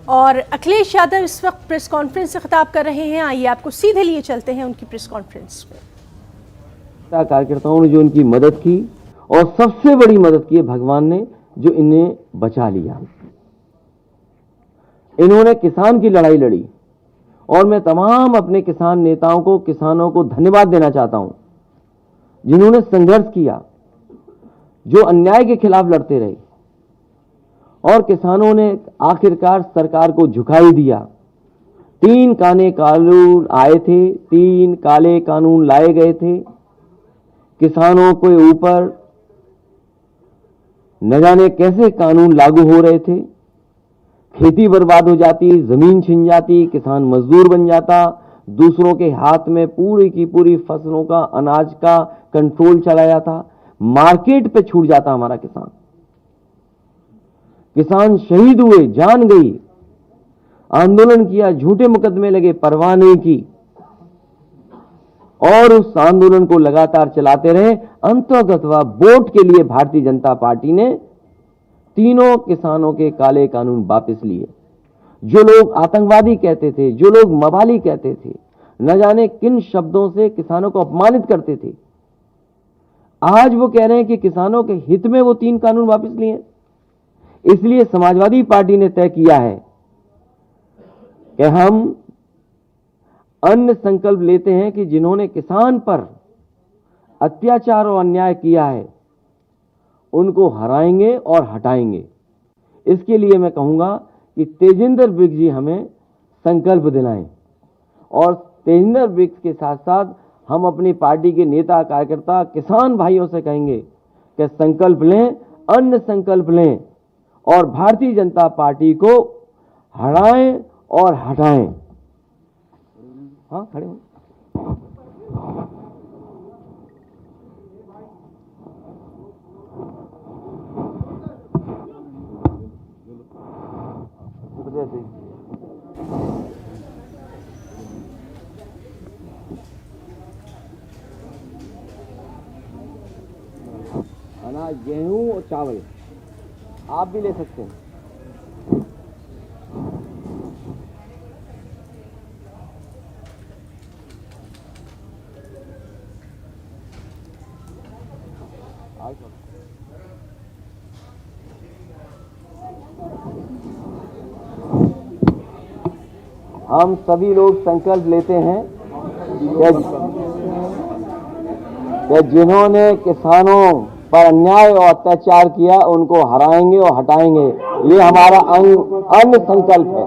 और अखिलेश यादव इस वक्त प्रेस कॉन्फ्रेंस से खिताब कर रहे हैं। आइए आपको सीधे लिए चलते हैं उनकी प्रेस कॉन्फ्रेंस में। कार्यकर्ताओं ने जो इनकी मदद की और सबसे बड़ी मदद की है भगवान ने, जो इन्हें बचा लिया। इन्होंने किसान की लड़ाई लड़ी और मैं तमाम अपने किसान नेताओं को, किसानों को धन्यवाद देना चाहता हूं, जिन्होंने संघर्ष किया, जो अन्याय के खिलाफ लड़ते रहे और किसानों ने आखिरकार सरकार को झुका ही दिया। 3 काले कानून आए थे, 3 काले कानून लाए गए थे। किसानों के ऊपर न जाने कैसे कानून लागू हो रहे थे। खेती बर्बाद हो जाती, जमीन छिन जाती, किसान मजदूर बन जाता, दूसरों के हाथ में पूरी की पूरी फसलों का, अनाज का कंट्रोल चला जाता, मार्केट पे छूट जाता हमारा किसान। किसान शहीद हुए, जान गई, आंदोलन किया, झूठे मुकदमे लगे, परवाह नहीं की और उस आंदोलन को लगातार चलाते रहे। अंततः वोट के लिए भारतीय जनता पार्टी ने तीनों किसानों के काले कानून वापस लिए। जो लोग आतंकवादी कहते थे, जो लोग मवाली कहते थे, न जाने किन शब्दों से किसानों को अपमानित करते थे, आज वो कह रहे हैं कि किसानों के हित में वो 3 कानून वापस लिए। इसलिए समाजवादी पार्टी ने तय किया है कि हम अन्य संकल्प लेते हैं कि जिन्होंने किसान पर अत्याचार और अन्याय किया है उनको हराएंगे और हटाएंगे। इसके लिए मैं कहूंगा कि तेजिंदर विर्क जी हमें संकल्प दिलाएं और तेजिंदर विर्क के साथ साथ हम अपनी पार्टी के नेता, कार्यकर्ता, किसान भाइयों से कहेंगे कि संकल्प लें, अन्य संकल्प लें और भारतीय जनता पार्टी को हराएं और हटाएं। हाँ, खड़े हो। अनाज, गेहूं और चावल आप भी ले सकते हैं। हम सभी लोग संकल्प लेते हैं कि जिन्होंने किसानों पर अन्याय और अत्याचार किया उनको हराएंगे और हटाएंगे। ये हमारा अन्य संकल्प है।